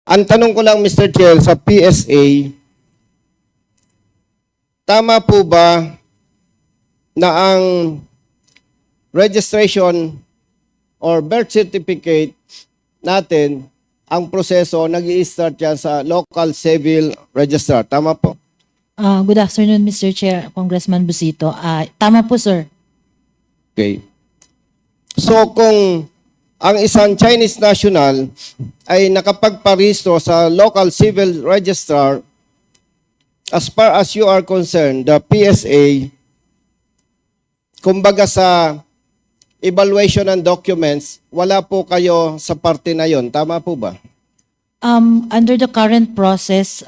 Ang tanong ko lang, Mr. Chair, sa PSA, tama po ba na ang registration or birth certificate natin, ang proseso nag-i-start yan sa local civil registrar? Tama po? Good afternoon, Mr. Chair, Congressman Busito. Tama po, sir. Okay. So kung ang isang Chinese national ay nakapagparehistro sa local civil registrar, as far as you are concerned, the PSA, kumbaga sa evaluation ng documents, wala po kayo sa parte na yon. Tama po ba? Under the current process,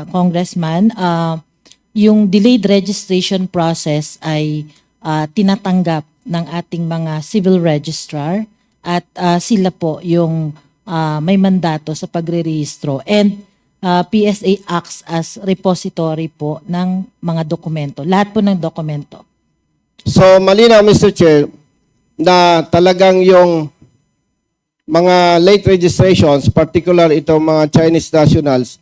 Congressman, yung delayed registration process ay tinatanggap ng ating mga civil registrar at sila po yung may mandato sa pagre-rehistro. And PSA acts as repository po ng mga dokumento. Lahat po ng dokumento. So malinaw, Mr. Chair, na talagang yung mga late registrations, particular itong mga Chinese nationals,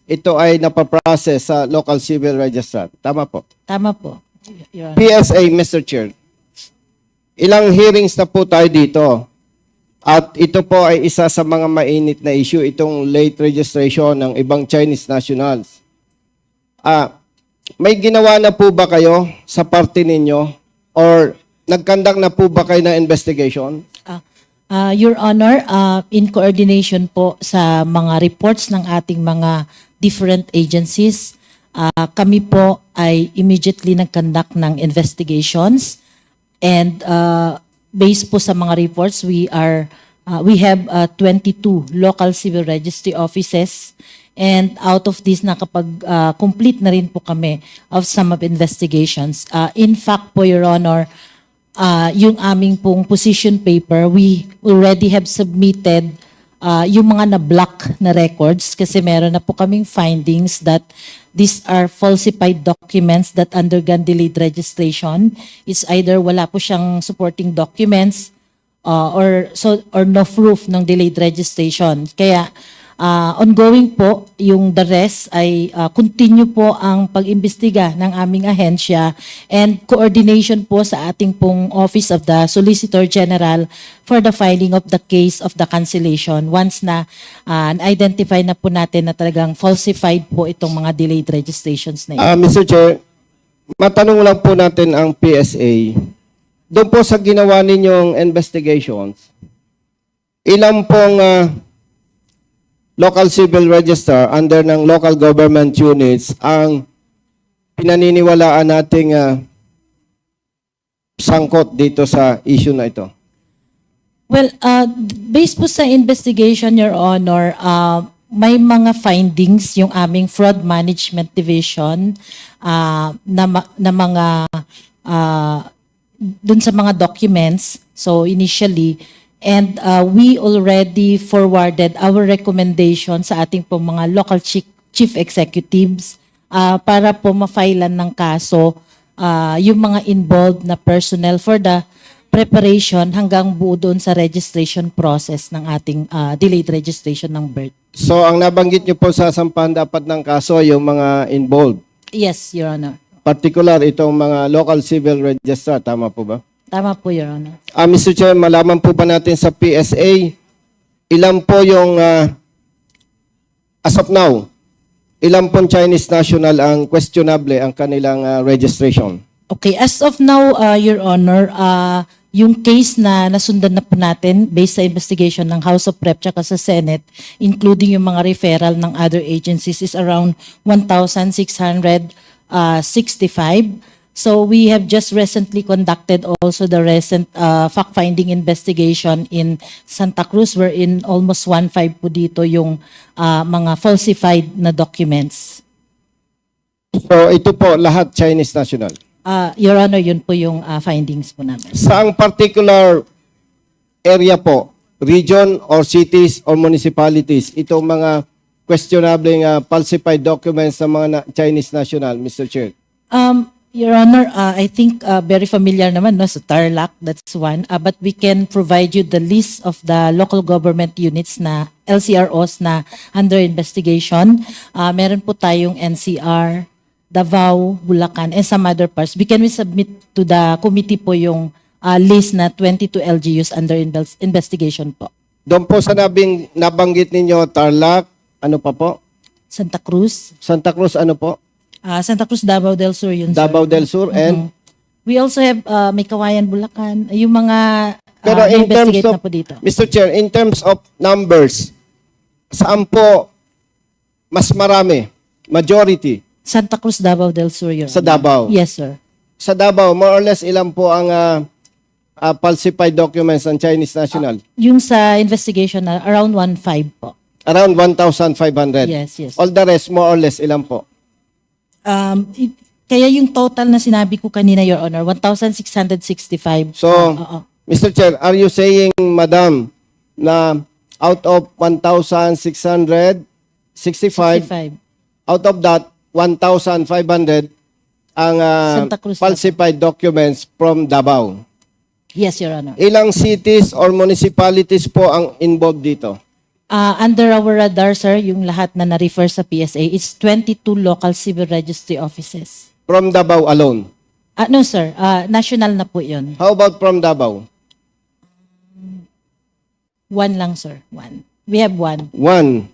ito ay napaprocess sa local civil registrar. Tama po? Tama po, Your Honor. PSA, Mr. Chair, ilang hearings na po tayo dito. At ito po ay isa sa mga mainit na issue, itong late registration ng ibang Chinese nationals. May ginawa na po ba kayo sa parte ninyo? Or nagkandak na po ba kayo na investigation? Your Honor, in coordination po sa mga reports ng ating mga different agencies, kami po ay immediately nag-conduct ng investigations, and based po sa mga reports, we have 22 local civil registry offices, and out of this nakapag-complete na rin po kami of some of investigations. In fact po, Your Honor, yung aming pong position paper, we already have submitted yung mga na-block na records kasi meron na po kaming findings that these are falsified documents that undergone delayed registration. It's either wala po siyang supporting documents or no proof ng delayed registration. Kaya ongoing po, yung the rest ay continue po ang pag-imbestiga ng aming ahensya and coordination po sa ating pong Office of the Solicitor General for the filing of the case of the cancellation once na identify na po natin na talagang falsified po itong mga delayed registrations na ito. Mr. Chair, matanong lang po natin ang PSA. Doon po sa ginawa ninyong investigations, ilang pong local civil register under ng local government units ang pinaniniwalaan nating sangkot dito sa issue na ito? Well, based po sa investigation, Your Honor, may mga findings yung aming Fraud Management Division na mga dun sa mga documents. So initially, and we already forwarded our recommendation sa ating po mga local chief executives para po ma-filean ng kaso yung mga involved na personnel for the preparation hanggang buo doon sa registration process ng ating delayed registration ng birth. So ang nabanggit niyo po sa sampahan dapat ng kaso yung mga involved? Yes, Your Honor. Particular itong mga local civil registrar, tama po ba? Tama po, Your Honor. Mr. Chair, malaman po ba natin sa PSA, ilan po yung, as of now, ilan pong Chinese national ang questionable ang kanilang registration? Okay, as of now, Your Honor, yung case na nasundan na po natin based sa investigation ng House of Rep tsaka sa Senate, including yung mga referral ng other agencies, is around 1,665. So we have just recently conducted also the recent fact-finding investigation in Santa Cruz wherein almost 1/5 po dito yung mga falsified na documents. So ito po lahat Chinese national? Your Honor, yun po yung findings po namin. Saang particular area po, region or cities or municipalities, itong mga questionable falsified documents ng mga Chinese national, Mr. Chair? Your Honor, I think very familiar naman no, sa Tarlac, that's one. But we can provide you the list of the local government units na LCROs na under investigation. Meron po tayong NCR, Davao, Bulacan, and some other parts. We can submit to the committee po yung list na 22 LGUs under investigation po. Doon po sa nabanggit ninyo, Tarlac, ano pa po? Santa Cruz, Santa Cruz, ano po? Santa Cruz, Davao del Sur yun, sir. Davao del Sur, and We also have may Kawayan, Bulacan, yung mga Pero in terms investigate of, na po dito. Mr. Chair, in terms of numbers, saan po mas marami? Majority? Santa Cruz, Davao del Sur, Your Sa Honor. Davao? Yes, sir. Sa Davao, more or less ilan po ang falsified documents ng Chinese national? Yung sa investigation na around 1.5 po. Around 1,500. Yes, yes. All the rest, more or less, ilan po? Kaya yung total na sinabi ko kanina, Your Honor, 1,665. So, oo. Mr. Chair, are you saying, Madam, na out of 1,665, 65. out of that, 1,500 ang Santa Cruz, falsified documents from Davao. Yes, Your Honor. Ilang cities or municipalities po ang involved dito? Under our radar, sir, yung lahat na na-refer sa PSA, it's 22 local civil registry offices. From Davao alone. No, sir. National na po yun. How about from Davao? One lang, sir. One. We have one. One.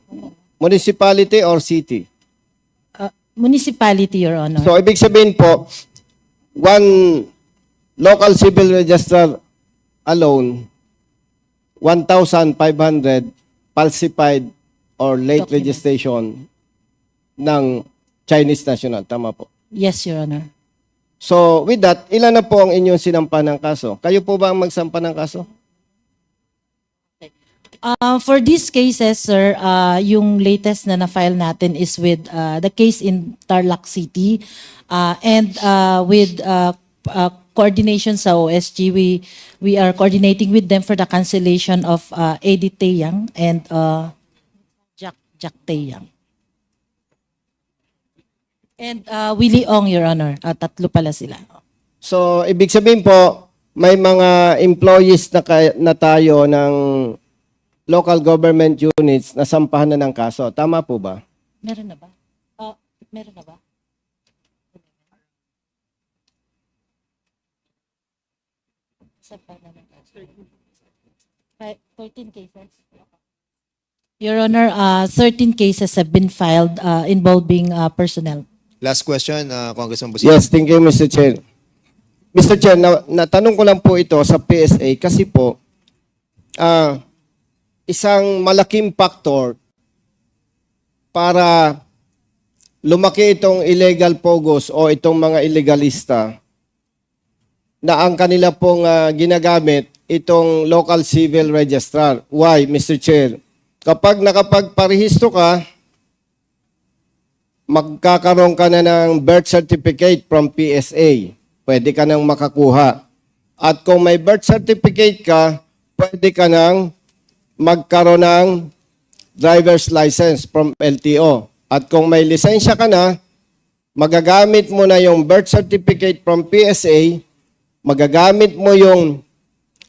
Municipality or city? Municipality, Your Honor. So, ibig sabihin po, one local civil registrar alone, 1,500 falsified or late Documents. registration ng Chinese national. Tama po. Yes, Your Honor. So, with that, ilan na po ang inyong sinampa ng kaso? Kayo po ba ang magsampa ng kaso? For these cases, sir, yung latest na na-file natin is with the case in Tarlac City and with coordination sa OSG, we are coordinating with them for the cancellation of Eddie Taeyang and Jack Taeyang. And Willie Ong, Your Honor. Tatlo pala sila. So, ibig sabihin po, may mga employees na tayo ng local government units na sampahan na ng kaso. Tama po ba? Meron na ba? Meron na ba? Sampahan na ng kaso. 13 cases. Your Honor, 13 cases have been filed involving personnel. Last question, Congressman Busita. Yes, thank you, Mr. Chair. Mr. Chair, natanong ko lang po ito sa PSA kasi po, isang malaking factor para lumaki itong illegal pogos o itong mga illegalista na ang kanila pong ginagamit itong local civil registrar. Why, Mr. Chair? Kapag nakapagparehistro ka, magkakaroon ka na ng birth certificate from PSA. Pwede ka nang makakuha. At kung may birth certificate ka, pwede ka nang magkaroon ng driver's license from LTO. At kung may lisensya ka na, magagamit mo na yung birth certificate from PSA, magagamit mo yung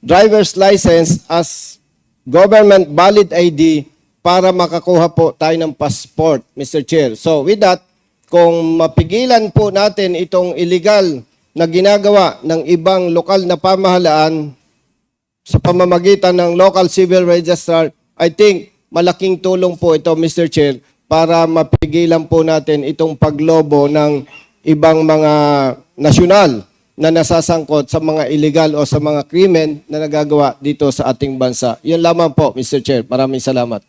driver's license as government valid ID para makakuha po tayo ng passport, Mr. Chair. So with that, kung mapigilan po natin itong illegal na ginagawa ng ibang lokal na pamahalaan sa pamamagitan ng local civil registrar, I think malaking tulong po ito, Mr. Chair, para mapigilan po natin itong paglobo ng ibang mga nasyonal na nasasangkot sa mga illegal o sa mga krimen na nagagawa dito sa ating bansa. Yun lamang po, Mr. Chair. Maraming salamat.